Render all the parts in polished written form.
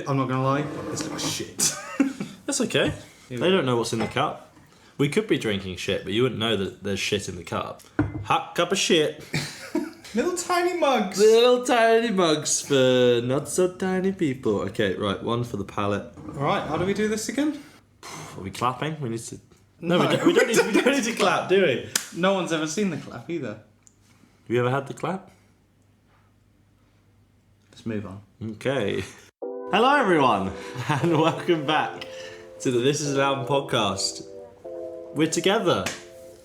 I'm not going to lie, this looks shit. That's okay. They don't know what's in the cup. We could be drinking shit, but you wouldn't know that there's shit in the cup. Hot cup of shit. Little tiny mugs. Little tiny mugs for not so tiny people. Okay, right, one for the palate. Alright, how do we do this again? Are we clapping? We need to... No, we don't need to clap, do we? No one's ever seen the clap either. Have you ever had the clap? Let's move on. Okay. Hello, everyone, and welcome back to the This Is an Album podcast. We're together.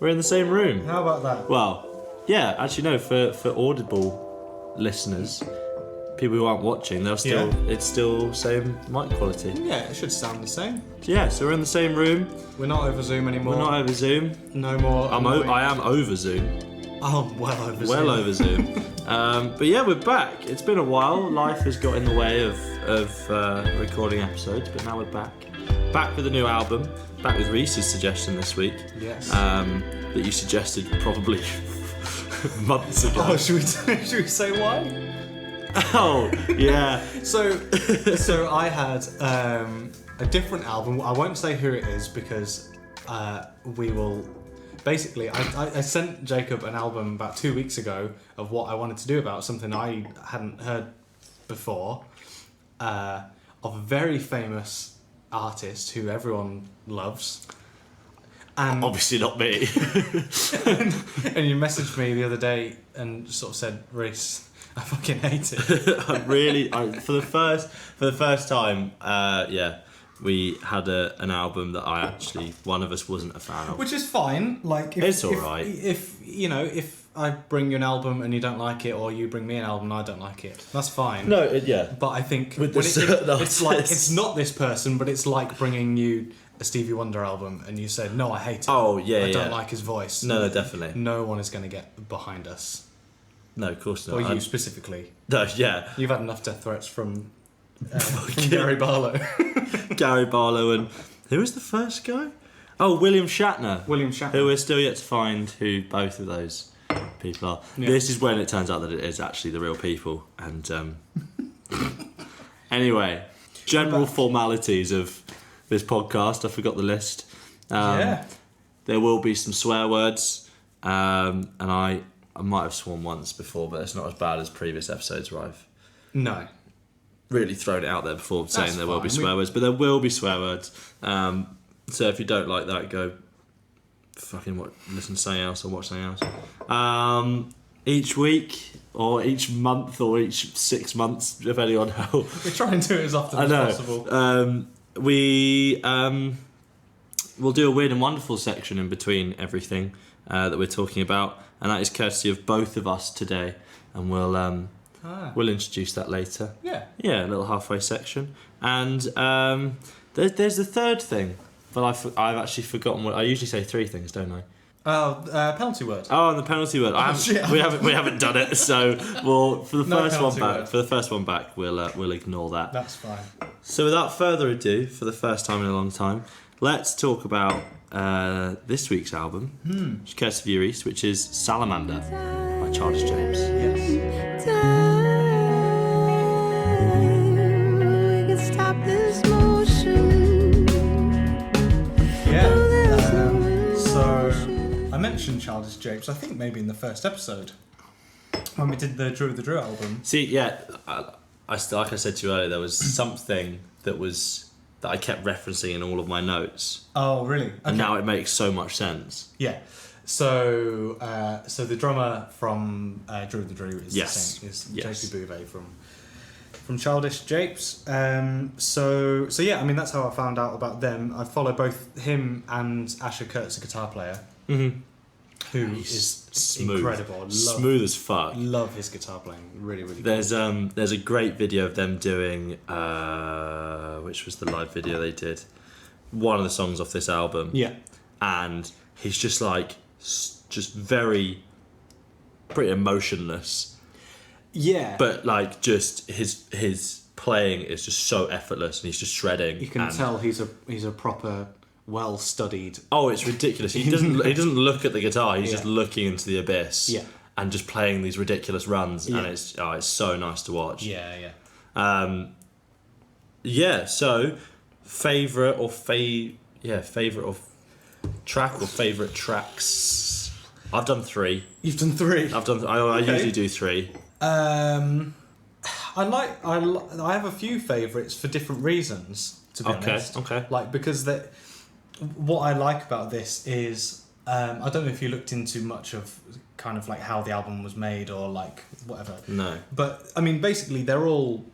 We're in the same room. How about that? Well, yeah, actually, no, for Audible listeners, people who aren't watching, it's still same mic quality. Yeah, it should sound the same. Yeah, so we're in the same room. We're not over Zoom anymore. We're not over Zoom. No more. I am over Zoom. Oh, well over Zoom. Well over Zoom. But yeah, we're back. It's been a while. Life has got in the way of recording episodes, but now we're back. Back with a new album. Back with Reese's suggestion this week. Yes. That you suggested probably months ago. Oh, should we say why? Oh, yeah. So I had a different album. I won't say who it is because we will... Basically, I sent Jacob an album about 2 weeks ago of what I wanted to do about something I hadn't heard before, of a very famous artist who everyone loves. And obviously not me. and you messaged me the other day and sort of said, Reese, I fucking hate it. For the first time, we had an album that one of us wasn't a fan of. Which is fine. Like, it's alright. If I bring you an album and you don't like it, or you bring me an album and I don't like it, that's fine. No, yeah. But I think with it's like, it's not this person, but it's like bringing you a Stevie Wonder album and you said, no, I hate it. Oh, yeah, I don't like his voice. No, definitely. No one is going to get behind us. No, of course not. Or you specifically. No, yeah. You've had enough death threats from Gary Barlow. Gary Barlow and... Who was the first guy? Oh, William Shatner. Who we're still yet to find who both of those people are. Yeah. This is when it turns out that it is actually the real people. And anyway, general formalities of this podcast. I forgot the list. There will be some swear words. And I might have sworn once before, but it's not as bad as previous episodes where I've... No. Really thrown it out there before saying there will be swear words, but there will be swear words. So if you don't like that, go fucking listen to something else or watch something else. Each week or each month or each 6 months, depending on how... We try and do it as often as possible. We'll do a weird and wonderful section in between everything that we're talking about, and that is courtesy of both of us today, and we'll introduce that later. Yeah, a little halfway section. And there's the third thing, but I've actually forgotten what... I usually say 3 things, don't I? Oh, penalty word. Oh, and the penalty word. We haven't done it, so for the first one back, we'll ignore that. That's fine. So without further ado, for the first time in a long time, let's talk about this week's album, which is courtesy of you, Reese, which is Salamander by Childish Japes. Yes. I mentioned Childish Japes, I think maybe in the first episode when we did the Drew album. See, yeah, like I said to you earlier, there was something that I kept referencing in all of my notes. Oh, really? Okay. And now it makes so much sense. Yeah. So the drummer from Drew is the same, is JP Bouvet from Childish Japes. So yeah, I mean that's how I found out about them. I follow both him and Asher Kurtz, a guitar player, who is smooth. Incredible. Smooth as fuck. Love his guitar playing. Really, really. There's a great video of them doing which was the live video they did, one of the songs off this album. Yeah. And he's just like very pretty emotionless. Yeah. But like just his playing is just so effortless and he's just shredding. You can tell he's a proper well studied. Oh, it's ridiculous. He doesn't look at the guitar, he's just looking into the abyss. Yeah. And just playing these ridiculous runs and it's so nice to watch. Yeah. Yeah, so favourite of track or favourite tracks. I've done 3. You've done 3. I usually do 3. I have a few favourites for different reasons, to be honest. Okay. Like, because what I like about this is, I don't know if you looked into much of kind of like how the album was made or like whatever. No. But I mean, basically, they're all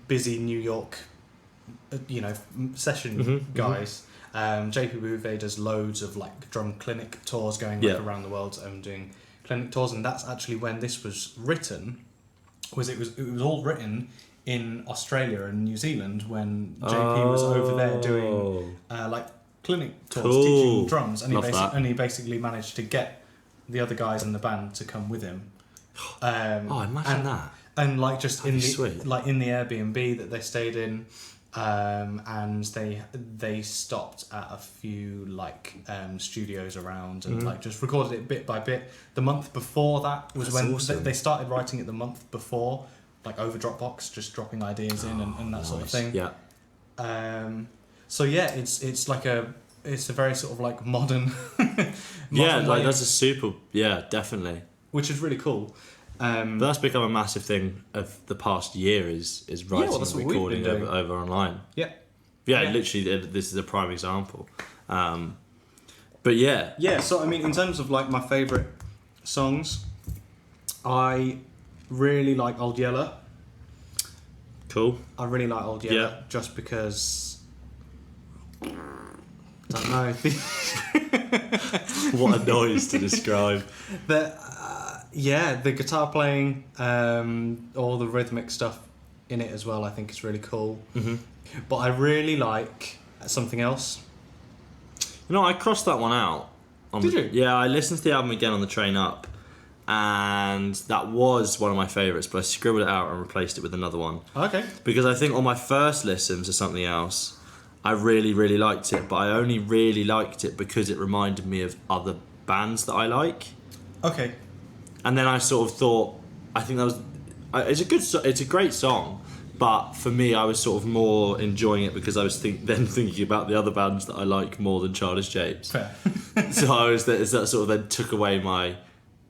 busy New York, session guys. JP Bouvet does loads of like drum clinic tours going around the world and doing clinic tours, and that's actually when this was written. It was all written in Australia and New Zealand when JP was over there doing like clinic tours, teaching drums, and he basically managed to get the other guys in the band to come with him. Imagine that. And like just in the sweet. like in the Airbnb that they stayed in, and they stopped at a few like studios around and like just recorded it bit by bit. The month before that was when awesome. they started writing it. The month before, like over Dropbox, just dropping ideas in and that sort of thing. Yeah. So yeah, it's a very sort of like modern. Yeah, modern like way, that's a super. Yeah, definitely. which is really cool. But that's become a massive thing of the past year is writing that's and what we've recording been doing. over online. Yeah. Yeah, literally, this is a prime example. But yeah. Yeah, so I mean, in terms of like my favourite songs, I really like Old Yeller. Cool. I really like Old Yeller just because. Don't know. What a noise to describe. The guitar playing, all the rhythmic stuff in it as well, I think is really cool. Mm-hmm. But I really like something else. You know, I crossed that one out. Did you? Yeah, I listened to the album again on the train up, and that was one of my favourites, but I scribbled it out and replaced it with another one. Okay. Because I think on my first listen to something else, I really, really liked it, but I only really liked it because it reminded me of other bands that I like. Okay. And then I sort of thought, I think that was... It's a great song, but for me, I was sort of more enjoying it because I was thinking about the other bands that I like more than Childish Japes. Fair. So that sort of then took away my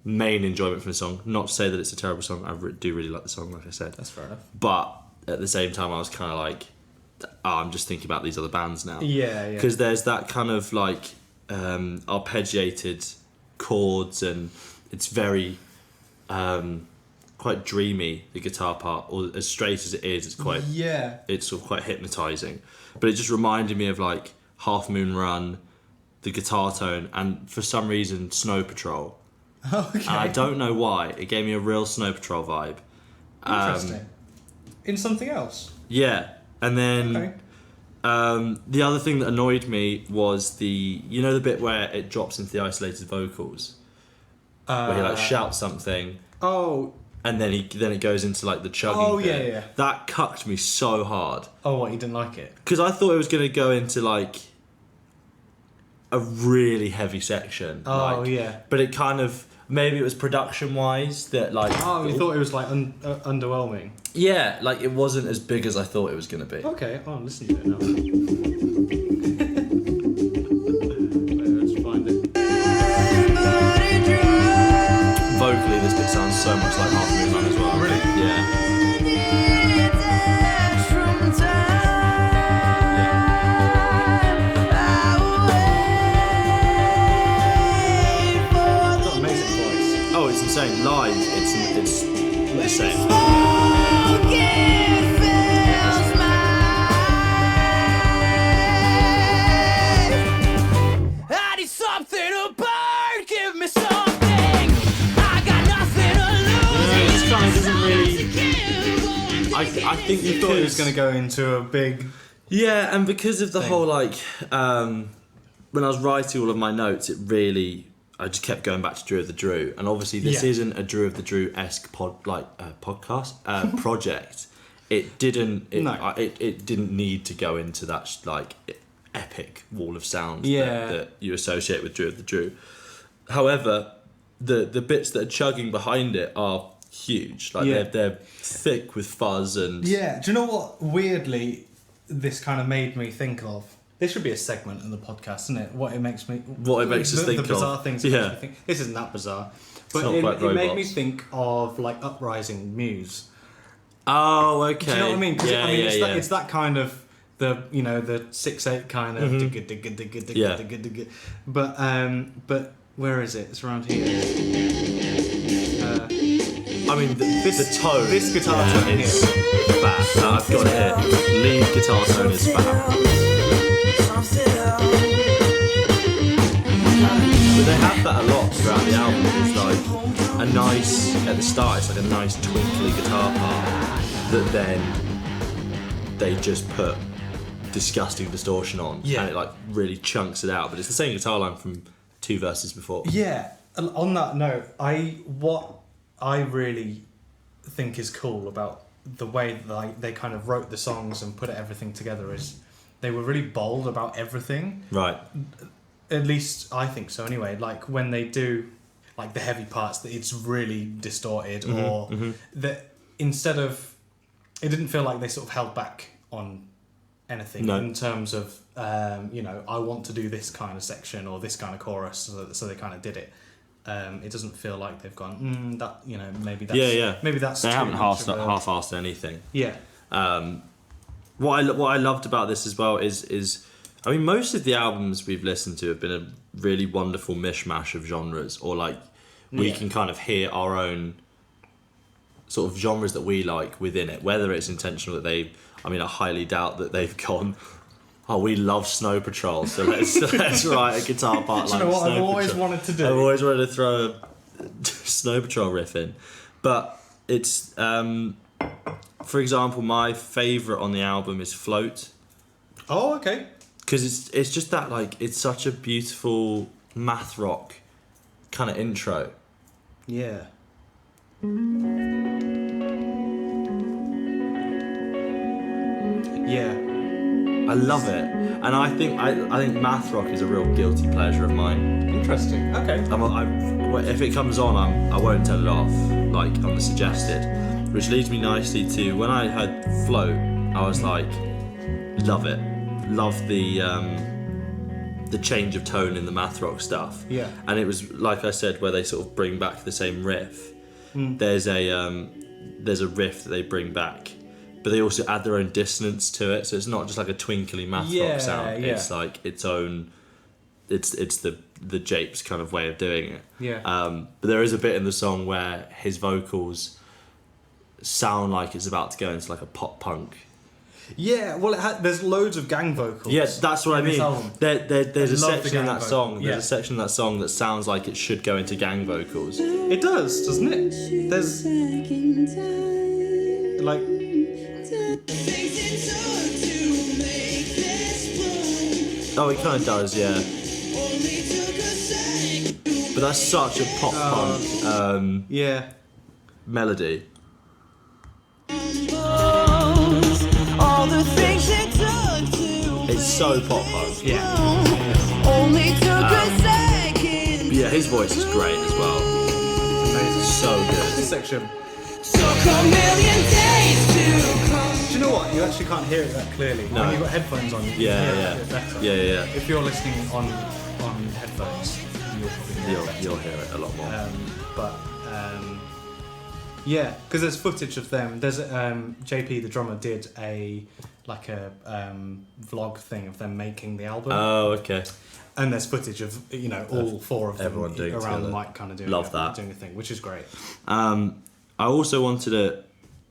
main enjoyment from the song. Not to say that it's a terrible song. I do really like the song, like I said. That's fair enough. But at the same time, I was kind of like, I'm just thinking about these other bands now. Yeah. Because there's that kind of like arpeggiated chords, and it's very quite dreamy, the guitar part, or as straight as it is, it's quite it's sort of quite hypnotizing. But it just reminded me of like Half Moon Run, the guitar tone, and for some reason Snow Patrol. Okay. And I don't know why, it gave me a real Snow Patrol vibe. Interesting. In something else. Yeah, and then Okay. the other thing that annoyed me was the bit where it drops into the isolated vocals, where he like shouts something. Oh. And then it goes into like the chugging. Oh, bit. yeah. That cucked me so hard. Oh, what, you didn't like it? Because I thought it was going to go into like a really heavy section. Oh, yeah. But it kind of, maybe it was production wise that like. Oh, you thought it was like underwhelming? Yeah, like it wasn't as big as I thought it was going to be. Okay, I'll listen to it now. Let's find it. Vocally, this bit sounds so much like Half Moon Run as well. Really? Yeah. Got an amazing voice. Oh, it's insane. Live, it's insane. I think You thought it was going to go into a big... Yeah, and because of the whole like, when I was writing all of my notes, I just kept going back to Drew of the Drew, and obviously this isn't a Drew of the Drew-esque podcast project. It didn't. It didn't need to go into that like epic wall of sound that you associate with Drew of the Drew. However, the bits that are chugging behind it are huge. Like they're thick with fuzz and. Yeah. Do you know what? Weirdly, this kind of made me think of. This should be a segment in the podcast, isn't it? What it makes us think of. The bizarre things. That makes me think. This isn't that bizarre, but it made me think of like Uprising Muse. Oh, okay. Do you know what I mean? 'Cause Yeah, it's that kind of the 6/8 kind of but where is it? It's around here. I mean, the tone. This guitar tone is fat. No, I've got it here. Lead guitar tone is fat. But they have that a lot throughout the album. It's like a nice, at the start, it's like a nice twinkly guitar part that then they just put disgusting distortion on, and it like really chunks it out. But it's the same guitar line from 2 verses before. Yeah. And on that note, what I really think is cool about the way that they kind of wrote the songs and put everything together is they were really bold about everything. Right. At least I think so anyway. Like when they do like the heavy parts, that it's really distorted, or that instead of, it didn't feel like they sort of held back on anything in terms of I want to do this kind of section or this kind of chorus, so they kind of did it. It doesn't feel like they've gone that maybe that's maybe that's they too haven't much of a... half-assed anything. Yeah. What I loved about this as well is I mean, most of the albums we've listened to have been a really wonderful mishmash of genres, or like we can kind of hear our own sort of genres that we like within it, whether it's intentional that I highly doubt that they've gone, oh, we love Snow Patrol, so let's write a guitar part like Snow Patrol. I've always wanted to do? I've always wanted to throw a Snow Patrol riff in. But it's, for example, my favourite on the album is Float. Oh, okay. Because it's just that, like, it's such a beautiful math rock kind of intro. Yeah. Yeah. I love it, and I think math rock is a real guilty pleasure of mine. Interesting. Okay. If it comes on, I won't turn it off, like on the suggested, which leads me nicely to when I heard Float. I was like, love it, love the change of tone in the math rock stuff. Yeah. And it was like I said, where they sort of bring back the same riff. There's a riff that they bring back, but they also add their own dissonance to it, so it's not just like a twinkly math rock sound. It's like its own. It's the Japes kind of way of doing it. Yeah. But there is a bit in the song where his vocals sound like it's about to go into like a pop punk. Yeah. Well, there's loads of gang vocals. Yeah, that's what I mean. There's a section in that song. Yeah. There's a section in that song that sounds like it should go into gang vocals. It does, doesn't it? There's like. Oh, it kind of does, yeah. But that's such a pop punk melody. It's so pop punk. Yeah. But yeah, his voice is great as well. It's so good. This section. Do you know what? You actually can't hear it that clearly. No. When you've got headphones on, you can hear it a bit better. Yeah. If you're listening on headphones, you'll probably hear it better. You'll hear it a lot more. Yeah, because there's footage of them. There's JP, the drummer, did a vlog thing of them making the album. Oh, okay. And there's footage of all four of them everyone doing around together. the mic, kind of doing a thing, which is great. I also wanted to,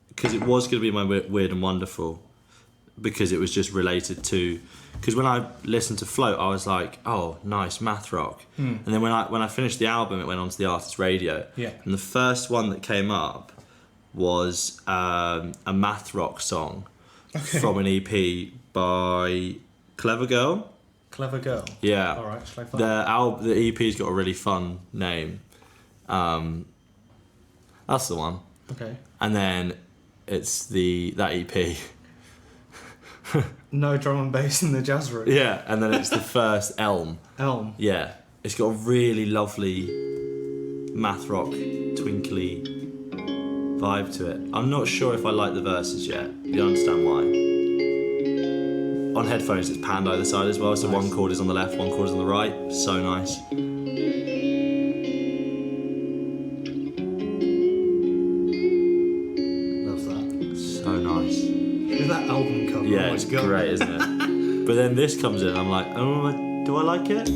because it was going to be my Weird and Wonderful, because it was just related to, because when I listened to Float, I was like, oh, nice math rock. And then when I finished the album, it went onto the artist radio. Yeah. And the first one that came up was a math rock song from an EP by Clever Girl. Clever Girl. Yeah. All right. Shall I find The EP's got a really fun name. That's the one. Okay. And then it's that EP. No drum and bass in the jazz room. Yeah, and then it's the first Elm. Elm. Yeah. It's got a really lovely math rock, twinkly vibe to it. I'm not sure if I like the verses yet. You understand why? on headphones it's panned either side as well, so Nice. one chord is on the left, one chord is on the right. So nice. Love that. So nice. Look at that album cover. Yeah, oh it's my God. great, isn't it? But then this comes in, I'm like, oh, do I like it?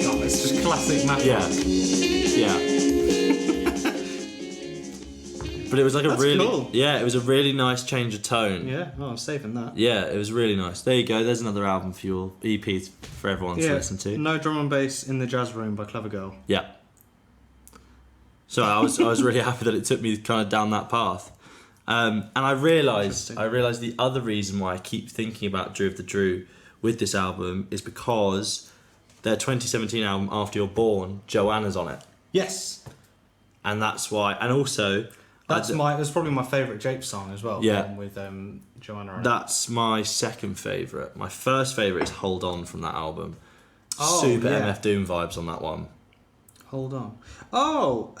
Oh, it's just classic math. Yeah. Yeah. But it was like That's cool. it was a really nice change of tone. Yeah, oh, I'm saving that. Yeah, it was really nice. There you go. There's another album for your EP for everyone to listen to. No Drum and Bass in the Jazz Room by Clever Girl. Yeah. So I was really happy that it took me kind of down that path. And I realised the other reason why I keep thinking about Drew of the Drew with this album is because their 2017 album After You're Born, Joanna's on it. Yes. And that's why. And also, That's probably my favourite Japes song as well. Yeah. The one with Joanna on it. that's my second favourite. My first favourite is Hold On from that album. Oh, Super yeah. MF Doom vibes on that one. Hold on. Oh,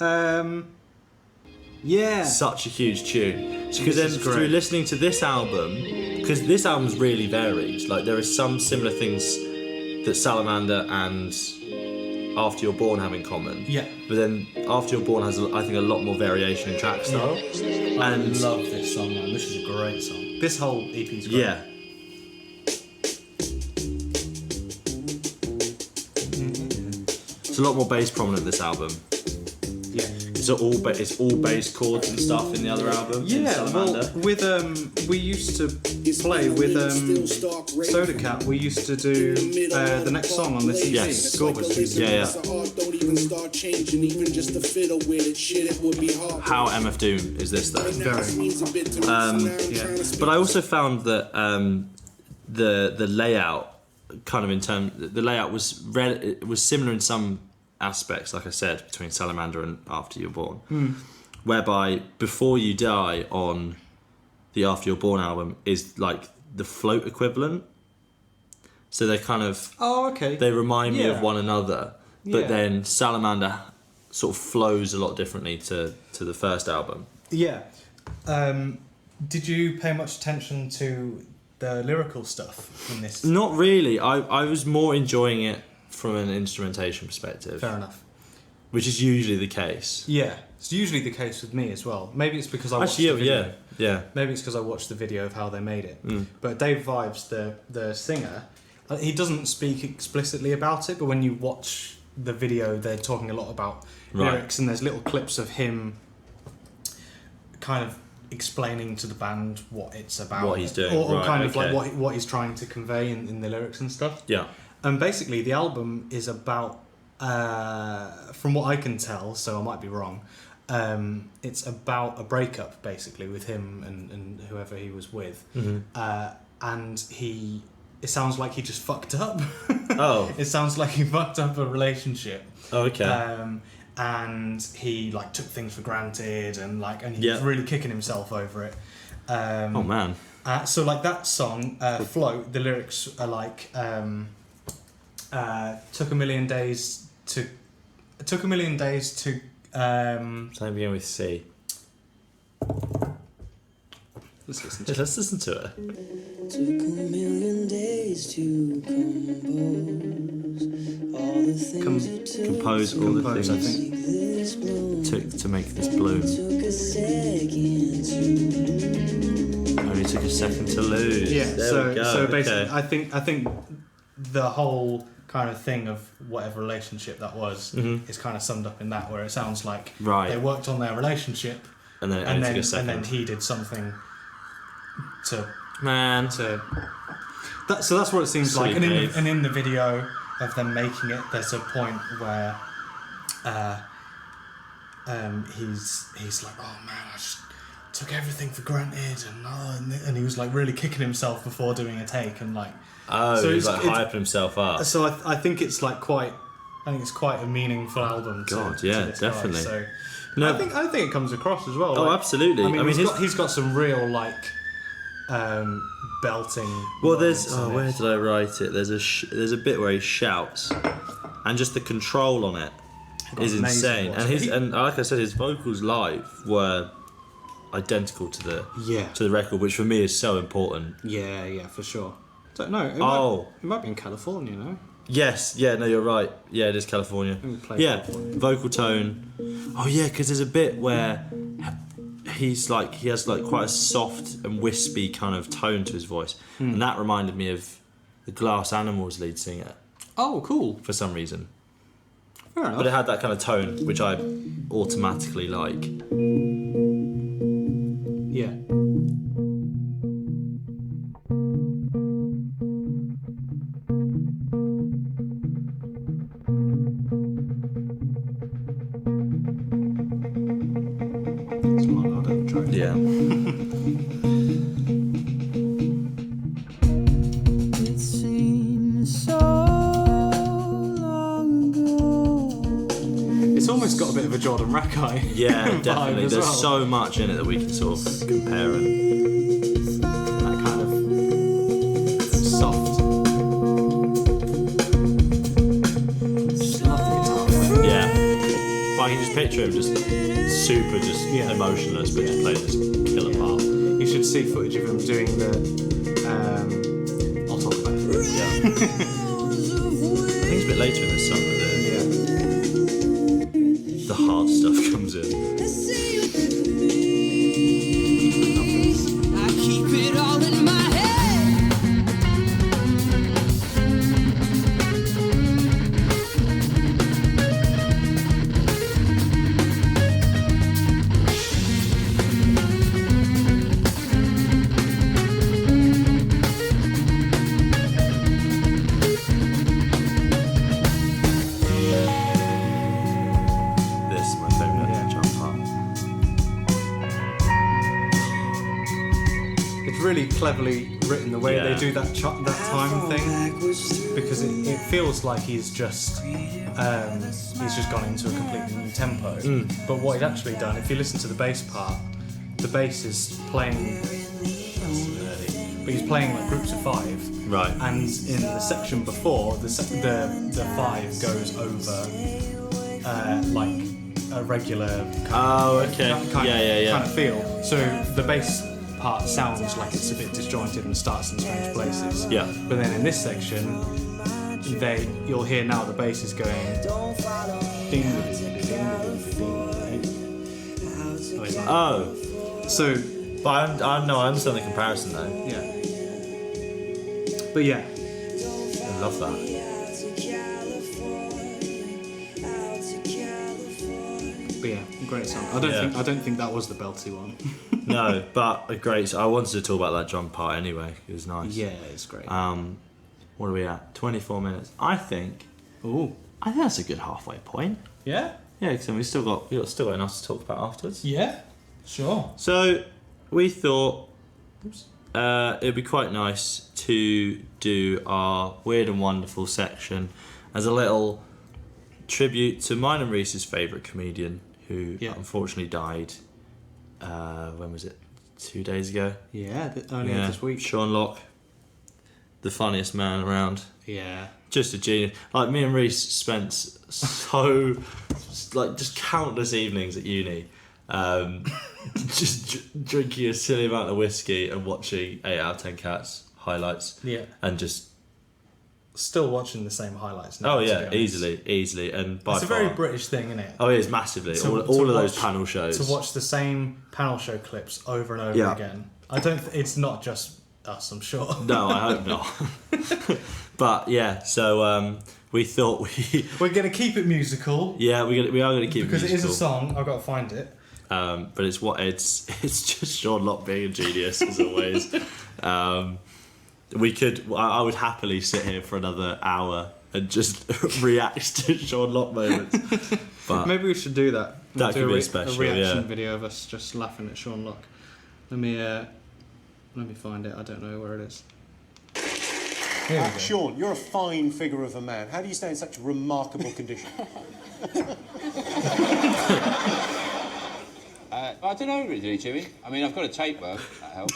yeah. Such a huge tune. Because then is great. through listening to this album, because this album's really varied. Like there are some similar things that Salamander and After You're Born have in common. Yeah. But then After You're Born has, I think, a lot more variation in track style. I And love this song, man. This is a great song. This whole EP is great. yeah. It's a lot more bass prominent this album. Yeah. It's all bass chords and stuff in the other album. in Yeah, Salamander. well, with we used to play with Soda Cat. We used to do the next song on this EP. Yes. Gorgeous. Yeah. How MF Doom is this though? Yeah. But I also found that the layout, kind of the layout was similar in some aspects, like I said, between Salamander and After You're Born, whereby Before You Die on the After You're Born album is like the float equivalent. So they kind of Okay. they remind me of Yeah. one another, but Yeah. then Salamander sort of flows a lot differently to the first album. Yeah. Did you pay much attention to the lyrical stuff in this? Not really. I was more enjoying it from an instrumentation perspective, Fair enough. which is usually the case. Yeah, it's usually the case with me as well. Maybe it's because I watched Actually, the video. yeah. Maybe it's because I watched the video of how they made it. But Dave Vibes, the singer, he doesn't speak explicitly about it, but when you watch the video, they're talking a lot about lyrics, and there's little clips of him kind of explaining to the band what it's about, What he's doing, or right, kind of okay. like what he's trying to convey in the lyrics and stuff. Yeah. And basically, the album is about, from what I can tell, so I might be wrong, it's about a breakup, basically, with him and whoever he was with. And it sounds like he just fucked up. Oh. It sounds like he fucked up a relationship. Oh, okay. And he like took things for granted, and he was really kicking himself over it. Oh man. So like that song, Float, the lyrics are like, took a million days to Something begin with C. let's listen to Yeah, let's listen to it. Took a million days to compose all the things Compose all the Compose, I things think. this bloom. it took to make this bloom. Took a second to Only took a second to lose. Yeah, There we go. so basically, Okay. I think the whole kind of thing of whatever relationship that was is kind of summed up in that, where it sounds like Right. they worked on their relationship, And then it and only then took a second. and then he did something to Man. that. So that's what it seems Sweet like. Dave. And in the video of them making it, there's a point where he's like, oh man, I just took everything for granted, and he was like really kicking himself before doing a take, and like. Oh, So he's it's- like hyping himself up. So I think it's like quite. I think it's quite a meaningful album. God, to yeah, this guy. definitely. So No. I think it comes across as well. Oh, like- absolutely. I mean, he's he's got some real like belting. Well, there's moments in where it. did I write it? There's a bit where he shouts, and just the control on it is amazing insane. watch. And like I said, his vocals live were identical to the Yeah. to the record, which for me is so important. Yeah, for sure. Don't know. It might be in California, no? Yes, yeah, no, you're right. Yeah, it is California. Yeah, vocal tone. Oh yeah, because there's a bit where he has like quite a soft and wispy kind of tone to his voice, and that reminded me of the Glass Animals lead singer. Oh, cool. For some reason. Fair enough. But it had that kind of tone, which I automatically like. Yeah. It's not hard to try. Yeah. It seems so long ago. It's almost got a bit of a Jordan Rackeye. Yeah, vibe definitely. as There's well. so much in it that we can sort of compare and That kind of soft. yeah. But I can just picture him just super emotionless, but just play this killer part. You should see footage of him doing the. I'll talk about it. Yeah. I think it's a bit later in this song that the hard stuff comes in. I keep it all in my head. This is my favourite jump part. It's really cleverly written the way they do that time thing, because it feels like he's just gone into a completely new tempo. But what he's actually done, if you listen to the bass part, the bass is playing, but he's playing like groups of 5. Right. And in the section before, the 5 goes over like a regular kind of feel. So the bass part sounds like it's a bit disjointed and starts in strange places. Yeah. But then in this section, you'll hear now the bass is going. Ding, ding, ding, ding, ding. Oh. So But I understand the comparison though. yeah. But yeah. I love that. But yeah, great song. I don't think that was the belty one. No, but a great. I wanted to talk about that drum part anyway. It was nice. Yeah, it's great. What are we at? 24 minutes. I think that's a good halfway point. Yeah. Yeah, because we've still got enough to talk about afterwards. Yeah. Sure. So we thought it'd be quite nice to do our weird and wonderful section as a little tribute to mine and Reese's favourite comedian, who unfortunately died. When was it? 2 days ago. Yeah, only this week. Sean Locke, the funniest man around. Yeah. Just a genius. Like, me and Reese spent just countless evenings at uni, just drinking a silly amount of whiskey and watching 8 out of 10 Cats highlights. Yeah. And just Still watching the same highlights now. oh yeah, easily, and by it's a far, very British thing, isn't it? Oh, it is massively. All of those panel shows. To watch the same panel show clips over and over again. I don't. It's not just us, I'm sure. No, I hope not. But yeah, so we thought we're gonna keep it musical. Yeah, we are gonna keep because it musical. it is a song. I've got to find it. But it's just Sean Locke being a genius as always. I would happily sit here for another hour and just react to Sean Locke moments. But maybe we should do that. That could be a special. reaction video of us just laughing at Sean Locke. Let me find it. I don't know where it is. Here we go. Sean, you're a fine figure of a man. How do you stay in such remarkable condition? I don't know really, Jimmy. I mean, I've got a tapeworm. That helps.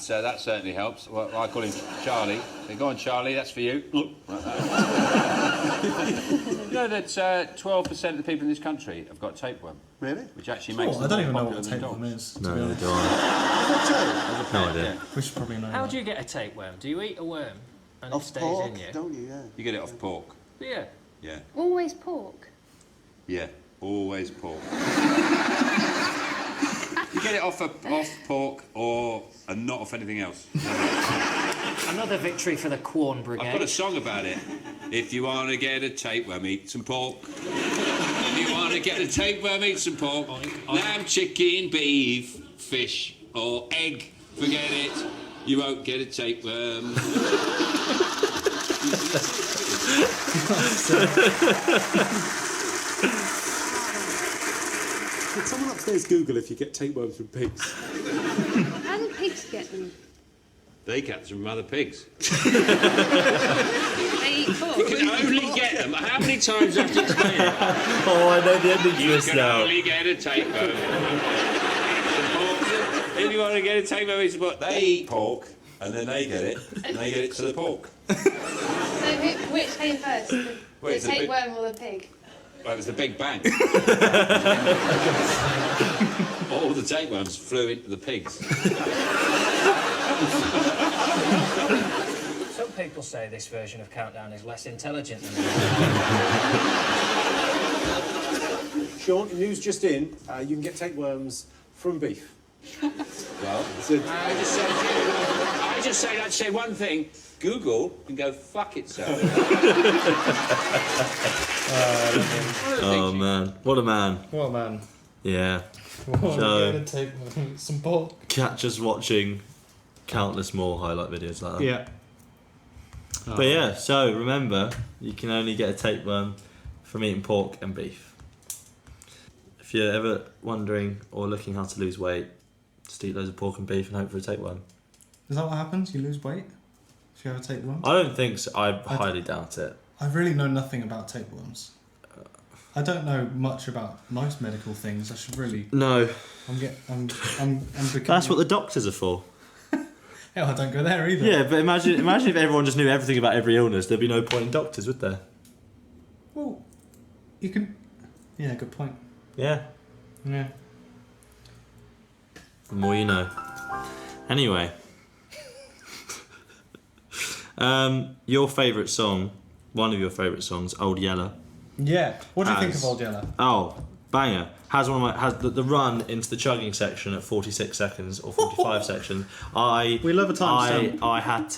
That certainly helps. Well, I call him Charlie. So go on, Charlie. That's for you. Look. Like that. You know that 12% of the people in this country have got tapeworm. Really? Which actually makes Oh, them I don't more even know popular what than tapeworm dogs. is. To No, be neither honest. do I. No idea. We should probably know. How that. do you get a tapeworm? Do you eat a worm and it Off stays pork, in you? don't you? Yeah. You get it off pork. Yeah. Yeah. Always pork. Yeah. Always pork. You get it off pork and not off anything else. Another victory for the Quorn Brigade. I've got a song about it. If you want to get a tapeworm, eat some pork. If you want to get a tapeworm, eat some pork. Lamb, chicken, beef, fish or egg. Forget it. You won't get a tapeworm. Could someone upstairs Google if you get tapeworms from pigs? How do pigs get them? They catch them from other pigs. They eat pork. You can only get them. How many times do I have to explain it? Oh, I know the ending to You this can now. only get a tapeworm. If you want to get a tapeworm, eat some pork. They eat pork, and then they get it, and they get it to the pork. So which came first? The Wait, the big- tapeworm or the pig? Well, it was the Big Bang. All the tapeworms flew into the pigs. Some people say this version of Countdown is less intelligent than Sean, news just in. You can get tapeworms from beef. Well, So, I just say one thing. Google can go fuck itself. Oh man, what a man. Well, man. Yeah. So, So- take some pork. Catch us watching countless more highlight videos like that. Yeah. But yeah, so remember, you can only get a tapeworm from eating pork and beef. If you're ever wondering or looking how to lose weight, just eat loads of pork and beef and hope for a tapeworm. Is that what happens? You lose weight if you have a tapeworm? I don't think so. I highly doubt it. I really know nothing about tapeworms. I don't know much about most medical things. I should really. No, I'm becoming. that's what the doctors are for. Hell, I don't go there either. Yeah, but imagine if everyone just knew everything about every illness, there'd be no point in doctors, would there? Well, you can. Yeah, good point. Yeah, Yeah. the more you know. Anyway, your favourite song, one of your favourite songs, Old Yeller. Yeah. What do you think Has- of Old Yeller? Oh, banger. Has the run into the chugging section at 46 seconds or 45 seconds. We love a timestamp. I had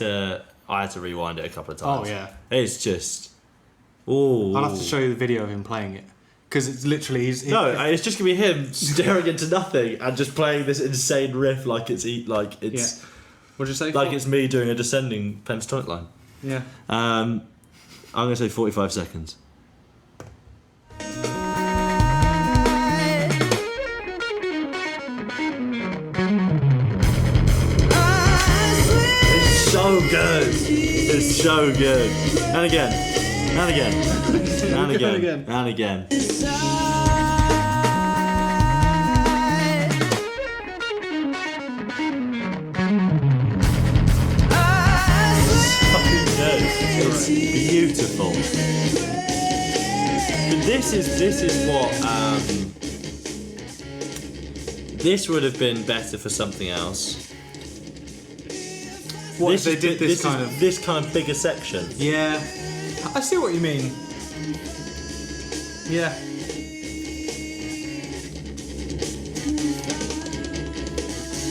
to rewind it a couple of times. Oh, yeah. It's just. Oh. I'll have to show you the video of him playing it because it's literally No, it's just gonna be him staring into nothing and just playing this insane riff like it's What did you say? like it's me doing a descending pentatonic line. Yeah. I'm gonna say 45 seconds. It's so good. It's so good. And again. And again. And again. again. And again. Fucking good. It's beautiful. But this is what this would have been better for something else. What if they did this kind of? this kind of bigger section. Yeah. I see what you mean. Yeah.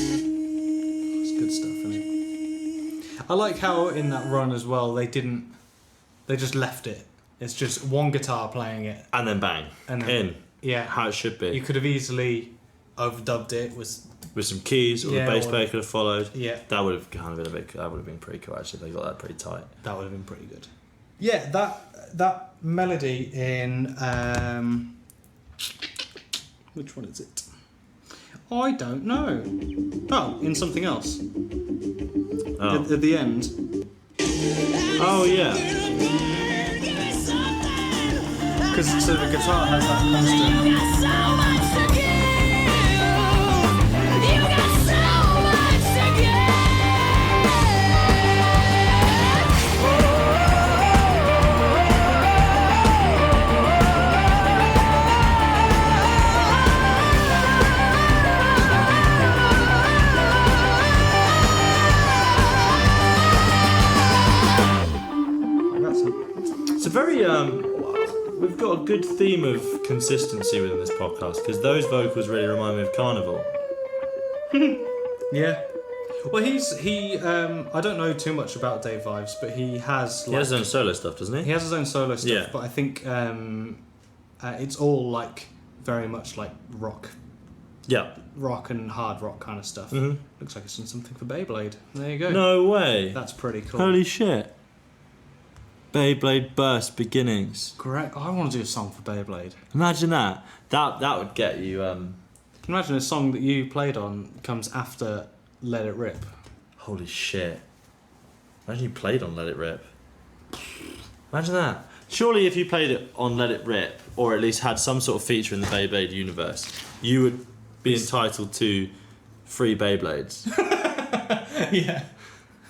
It's good stuff, isn't it? I like how in that run as well they just left it. It's just one guitar playing it. And then bang. And then- in. Yeah. How it should be. You could have easily overdubbed it with With some keys or Yeah, the bass or- player could have followed. Yeah. That would have kind of been that would have been pretty cool actually. They got that pretty tight. That would have been pretty good. Yeah, that melody in which one is it? I don't know. Oh, in something else. Oh, At the end. oh yeah. Because so the guitar has that constant. we've got a good theme of consistency within this podcast because those vocals really remind me of Carnival. Yeah. Well, he. I don't know too much about Dave Ives, but he has. He has his own solo stuff, doesn't he? He has his own solo stuff, Yeah. but I think it's all like very much like rock and hard rock kind of stuff. Mhm. Looks like it's done something for Beyblade. There you go. No way. That's pretty cool. Holy shit. Beyblade Burst Beginnings. Correct. I want to do a song for Beyblade. Imagine that. That would get you. Imagine a song that you played on comes after Let It Rip. Holy shit. Imagine you played on Let It Rip. Imagine that. Surely if you played it on Let It Rip, or at least had some sort of feature in the Beyblade universe, you would be entitled to free Beyblades. Yeah.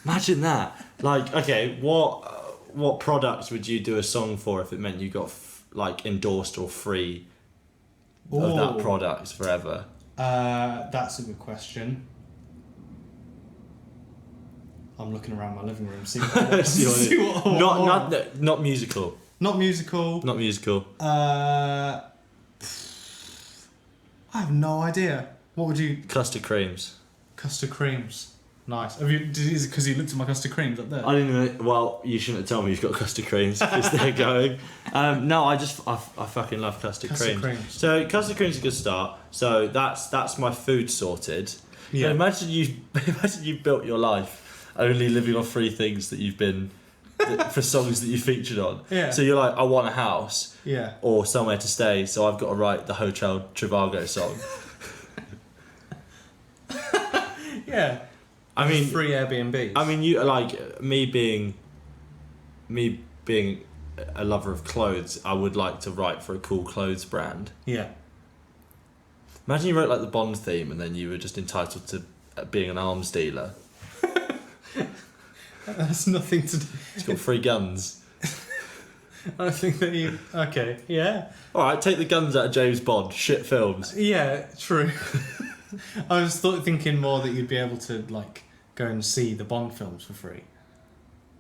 Imagine that. Like, okay, what products would you do a song for if it meant you got like endorsed or free of that Ooh. product forever? That's a good question. I'm looking around my living room, see what, see what Not musical. Not musical. Not musical. I have no idea. What would you... Custard creams. Custard creams. Nice. Have you? Is it because you looked at my custard creams up there? I didn't even. Well, you shouldn't have told me you've got custard creams because they're going. No, I fucking love custard creams. So custard creams is a good start. So that's my food sorted. Yeah. But imagine you built your life only living off three things that you've been for songs that you featured on. Yeah. So you're like, I want a house. Yeah. Or somewhere to stay. So I've got to write the Hotel Trivago song. Yeah. I mean, free Airbnbs. I mean, you like me being a lover of clothes. I would like to write for a cool clothes brand. Yeah. Imagine you wrote like the Bond theme, and then you were just entitled to being an arms dealer. That's nothing to do. It's got free guns. I think that you... Okay, yeah. All right, take the guns out of James Bond. Shit films. Yeah, true. I was thinking more that you'd be able to, like, go and see the Bond films for free.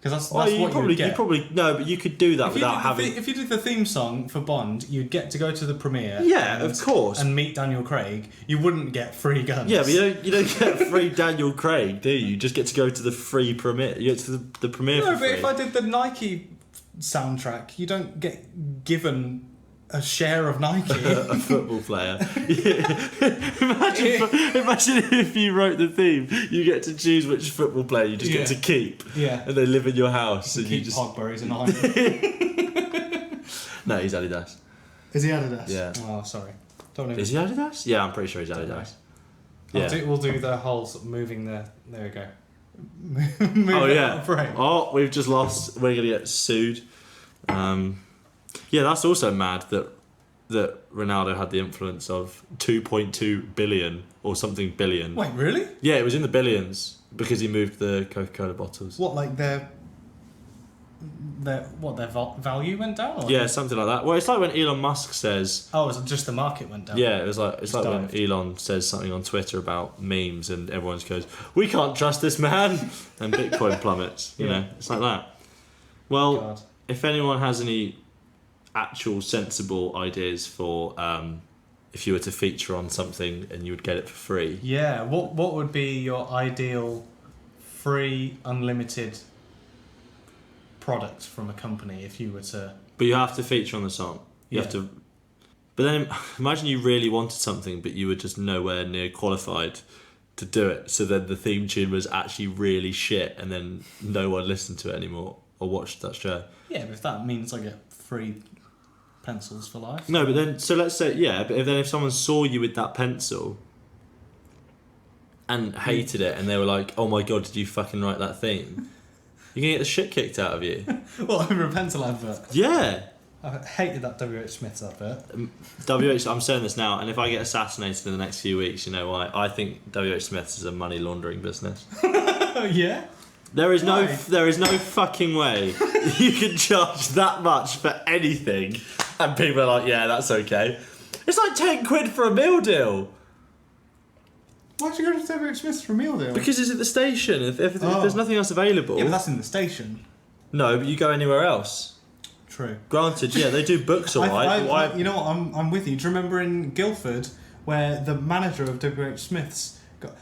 Because that's what you probably, would get. You probably... No, but you could do that without having... If you did the theme song for Bond, you'd get to go to the premiere. Yeah, of course. And meet Daniel Craig. You wouldn't get free guns. Yeah, but you don't get free Daniel Craig, do you? You just get to go to the free premiere. You get to the premiere for free. No, but if I did the Nike soundtrack, you don't get given a share of Nike. A football player. Imagine if you wrote the theme, you get to choose which football player you just get to keep. Yeah. And they live in your house. And keep you just... Pogba, he's an Iron. No, he's Adidas. Is he Adidas? Yeah. Oh, sorry. Don't even... Is he Adidas? Yeah, I'm pretty sure he's Adidas. Yeah. We'll do the whole sort of moving the... There we go. Move Oh, it yeah. out of frame. Oh, we've just lost. We're going to get sued. Yeah, that's also mad that Ronaldo had the influence of 2.2 billion or something billion. Wait, really? Yeah, it was in the billions because he moved the Coca-Cola bottles. What, like their value went down? Or Yeah, something like that. Well, it's like when Elon Musk says... Oh, it's just the market went down. Yeah, it's like when dived. Elon says something on Twitter about memes and everyone just goes, "We can't trust this man," and Bitcoin plummets. You know, it's like that. Well, God. if anyone has any actual sensible ideas for if you were to feature on something and you would get it for free. Yeah, what would be your ideal free, unlimited product from a company if you were to... But you have to feature on the song. You have to... But then imagine you really wanted something but you were just nowhere near qualified to do it. So then the theme tune was actually really shit and then no one listened to it anymore or watched that show. Yeah, but if that means I get free pencils for life. No, but then... So let's say... Yeah, but if someone saw you with that pencil and hated it and they were like, "Oh my God, did you fucking write that theme?" You're going to get the shit kicked out of you. Well, over a pencil advert. Yeah. I hated that W.H. Smith's advert. I'm saying this now, and if I get assassinated in the next few weeks, you know why? I think W.H. Smith's is a money laundering business. Oh, yeah? There is Why? no fucking way you can charge that much for anything, and people are like, "Yeah, that's okay." It's like £10 for a meal deal. Why'd you go to W.H. Smith's for a meal deal? Because it's at the station. If there's nothing else available. Yeah, but that's in the station. No, but you go anywhere else. True. Granted, yeah, they do books alright. but why? You know what? I'm with you. Do you remember in Guildford where the manager of WH Smith's got?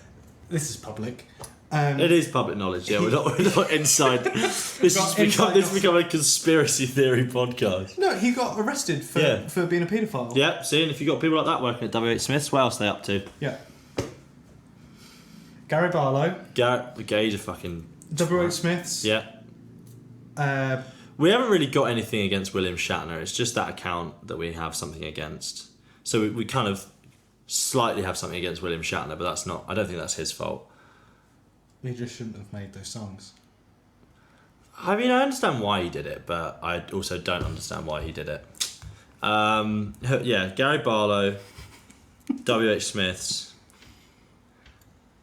This is public. It is public knowledge. Yeah, we're not inside. This has become a conspiracy theory podcast. No, he got arrested for being a paedophile. Yeah, see, and if you got people like that working at WH Smith's, what else are they up to? Yeah. Gary Barlow. The gays are fucking. WH Smith's. Yeah. We haven't really got anything against William Shatner. It's just that account that we have something against. So we kind of slightly have something against William Shatner, but that's not. I don't think that's his fault. He just shouldn't have made those songs. I mean, I understand why he did it, but I also don't understand why he did it. Yeah, Gary Barlow, WH Smith's.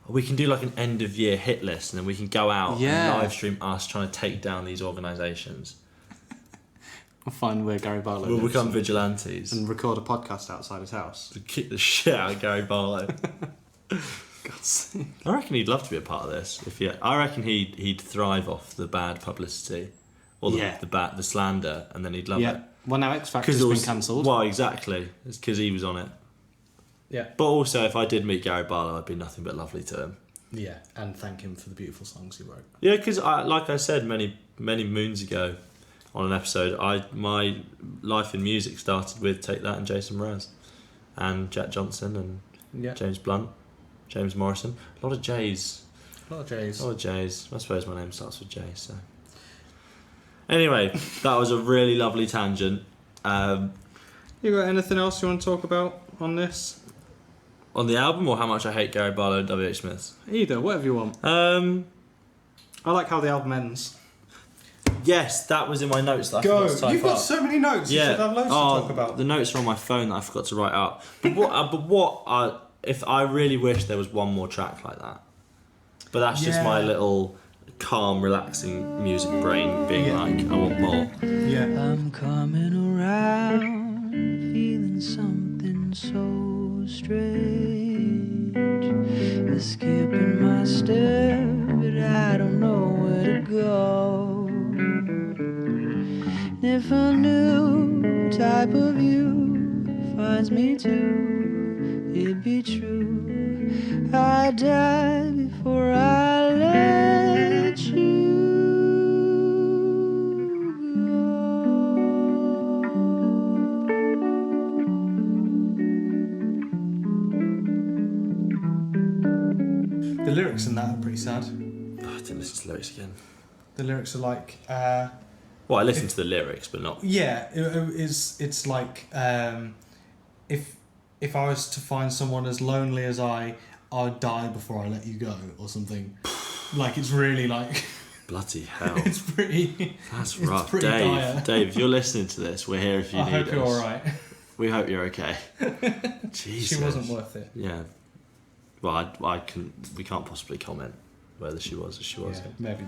We can do like an end of year hit list, and then we can go out and live stream us trying to take down these organisations. We'll find where Gary Barlow We'll lives become vigilantes and record a podcast outside his house. to kick the shit out of Gary Barlow. God's sake. I reckon he'd love to be a part of this. I reckon he'd thrive off the bad publicity or the slander, and then he'd love it. Well, now X Factor's been cancelled. Well, exactly. It's because he was on it. Yeah. But also, if I did meet Gary Barlow, I'd be nothing but lovely to him. Yeah, and thank him for the beautiful songs he wrote. Yeah, because like I said many moons ago on an episode, my life in music started with Take That and Jason Mraz and Jack Johnson and James Blunt. James Morrison. A lot of J's. A lot of J's. I suppose my name starts with J, so. Anyway, that was a really lovely tangent. You got anything else you want to talk about on this? On the album, or how much I hate Gary Barlow and W.H. Smith? Either, whatever you want. I like how the album ends. Yes, that was in my notes that I forgot to type You've got up. so many notes. You should have loads to talk about. The notes are on my phone that I forgot to write up. But if I really wish there was one more track like that. But that's just my little calm, relaxing music brain being like, I want more. Yeah. I'm coming around, feeling something so strange. Skipping my step, but I don't know where to go. And if a new type of you finds me too, it'd be true. I'd die before I let you The lyrics in that are pretty sad. I didn't listen to the lyrics again. The lyrics are like... Well, I listened to the lyrics, but not... Yeah, it's like... If I was to find someone as lonely as I'd die before I let you go, or something. Like, it's really like... Bloody hell. It's pretty... That's it's rough. pretty dire. Dave, if you're listening to this, we're here if you I need hope us. you're alright. We hope you're okay. Jesus. She wasn't worth it. Yeah. Well, we can't possibly comment whether she was or she wasn't. Yeah, maybe.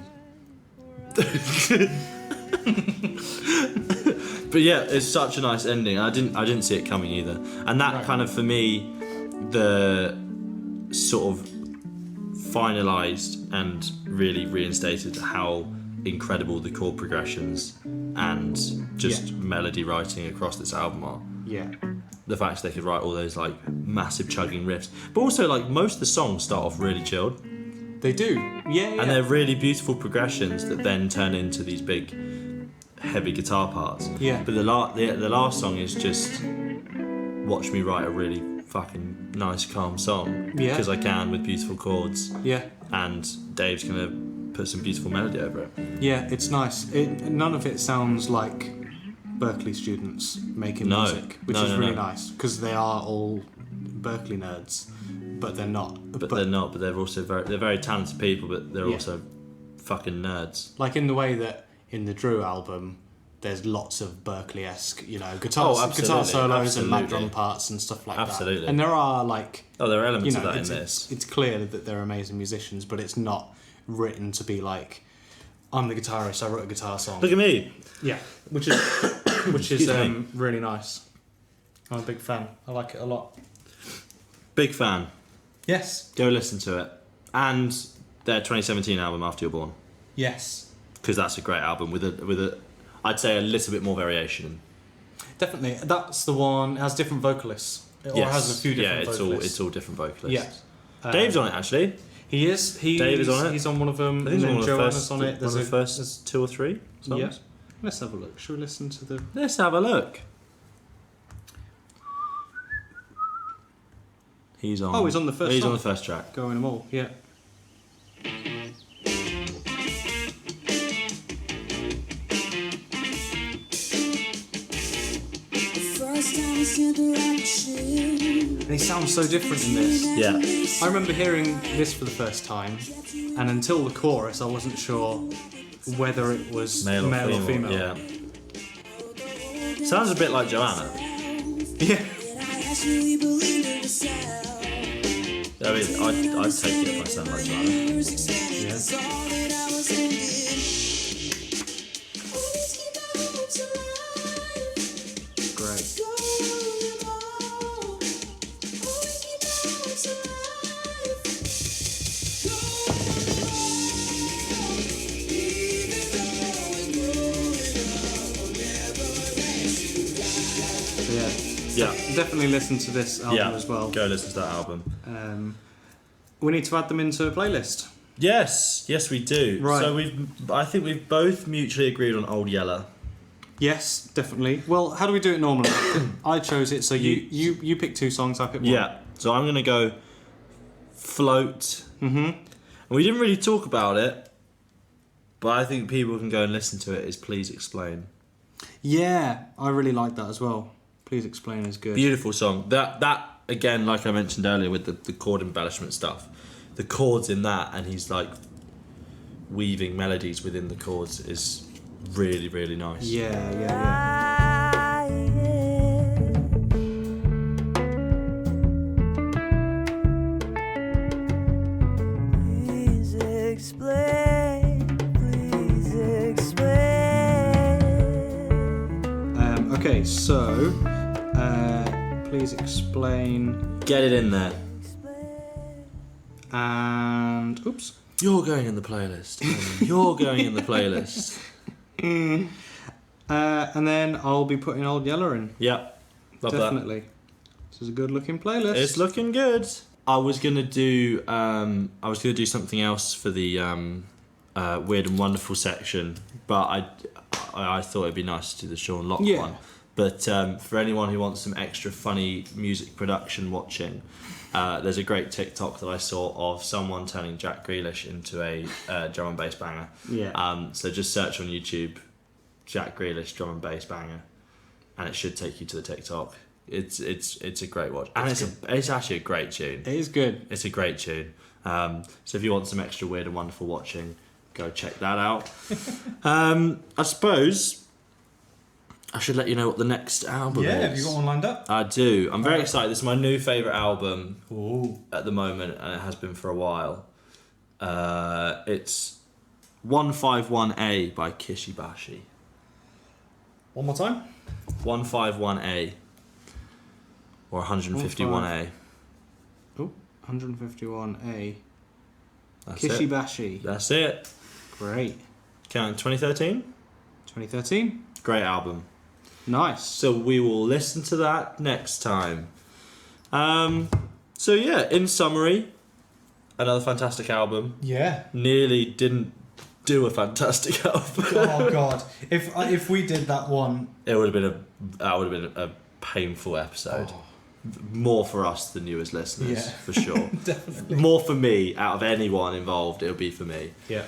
But yeah, it's such a nice ending. I didn't see it coming either. And that kind of, for me, the sort of finalised and really reinstated how incredible the chord progressions and just melody writing across this album are. Yeah. The fact that they could write all those like massive chugging riffs. But also like most of the songs start off really chilled. They do. Yeah. And they're really beautiful progressions that then turn into these big heavy guitar parts. Yeah. But the last song is just watch me write a really fucking nice calm song. Yeah. Because I can with beautiful chords. Yeah. And Dave's gonna put some beautiful melody over it. Yeah, it's nice. None of it sounds like Berkeley students making music, which is really nice because they are all Berkeley nerds, but they're not. But they're not. But they're also they're very talented people, but they're also fucking nerds. Like in the way that in the Drew album, there's lots of Berkeley-esque, guitar solos and mad drum parts and stuff like that. Absolutely. And there are like there are elements of that in this. It's clear that they're amazing musicians, but it's not written to be like, I'm the guitarist, I wrote a guitar song. Look at me. Yeah, which is really nice. I'm a big fan. I like it a lot. Big fan. Yes. Go listen to it. And their 2017 album, After You're Born. Yes. Because that's a great album with a I'd say a little bit more variation. Definitely, that's the one. It has different vocalists, or it has a few different vocalists. It's all different vocalists. Yeah, Dave's on it actually. He is. Dave is on it. He's on one of them. I think he's on one of the Joanna's first. on it. One of the first 2 or 3 songs. Yeah. Let's have a look. Should we listen to the? Let's have a look. He's on. Oh, he's on the first. He's song. on the first track. Going them all. Yeah. And he sounds so different in this. Yeah. I remember hearing this for the first time, and until the chorus, I wasn't sure whether it was male or female. Yeah. Sounds a bit like Joanna. Yeah. I mean, I'd take it if I sound like Joanna. Yeah. Great. Yeah. Definitely listen to this album as well. Go listen to that album. We need to add them into a playlist. Yes, we do. Right. So I think we've both mutually agreed on Old Yeller. Yes, definitely. Well, how do we do it normally? I chose it, so you pick 2 songs, I pick one. Yeah. So I'm gonna go Float. And we didn't really talk about it, but I think people can go and listen to it. Is Please Explain. Yeah, I really like that as well. Please Explain is good. Beautiful song. That again, like I mentioned earlier with the chord embellishment stuff, the chords in that, and he's like weaving melodies within the chords is really, really nice. Yeah. Please explain. Okay, so Please Explain. Get it in there. And oops. You're going in the playlist. You're going in the playlist. And then I'll be putting Old Yeller in. Yep. Love Definitely. This is a good looking playlist. that. It's looking good. I was gonna do something else for the Weird and Wonderful section, but I thought it'd be nice to do the Sean Locke one. But for anyone who wants some extra funny music production watching, there's a great TikTok that I saw of someone turning Jack Grealish into a drum and bass banger. Yeah. So just search on YouTube, Jack Grealish drum and bass banger, and it should take you to the TikTok. It's a great watch, and it's actually a great tune. It is good. It's a great tune. So if you want some extra Weird and Wonderful watching, go check that out. I suppose I should let you know what the next album is. Yeah, have you got one lined up? I do. I'm very excited. This is my new favourite album at the moment, and it has been for a while. It's 151A by Kishibashi. One more time? 151A. Or 151A. Oh, 151A. That's it. Kishibashi. That's it. Great. Came out in 2013. 2013. Great album. Nice. So we will listen to that next time. So yeah, in summary, another fantastic album. Yeah. Nearly didn't do a fantastic album. Oh God! If we did that one, That would have been a painful episode. Oh. More for us than you as listeners, Yeah. for sure. Definitely. More for me. Out of anyone involved, it would be for me. Yeah.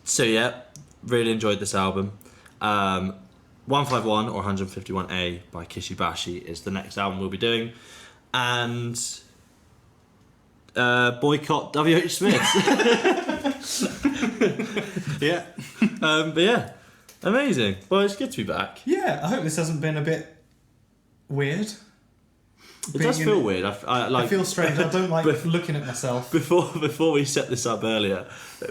So yeah, really enjoyed this album. 151 or 151A by Kishibashi is the next album we'll be doing, and boycott WH Smith. Yeah. But yeah, amazing. Well, it's good to be back. Yeah. I hope this hasn't been a bit weird. It does feel weird. I feel strange. I don't like looking at myself. Before we set this up earlier,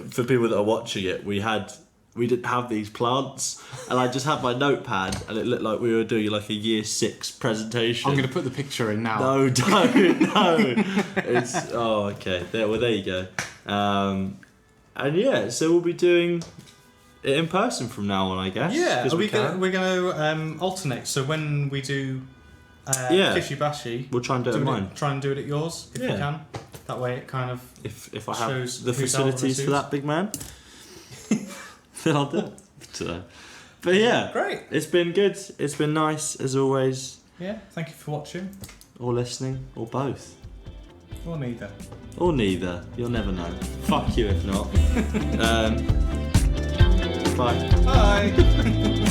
for people that are watching it, we didn't have these plants, and I just had my notepad, and it looked like we were doing like a year 6 presentation. I'm going to put the picture in now. No, don't. No. Okay. There you go. And yeah, so we'll be doing it in person from now on, I guess. Yeah, 'cause we're can. gonna alternate. So when we do Yeah. Kishy Bashy, We'll try and do it at mine. try and do it at yours if you Yeah. can. That way it kind of If I have shows the whose album facilities it for is. that big man, then I'll do it. So, but yeah, Great. It's been good. It's been nice as always. Yeah, thank you for watching. Or listening, or both. Or neither. Or neither. You'll never know. Fuck you if not. Bye. Bye.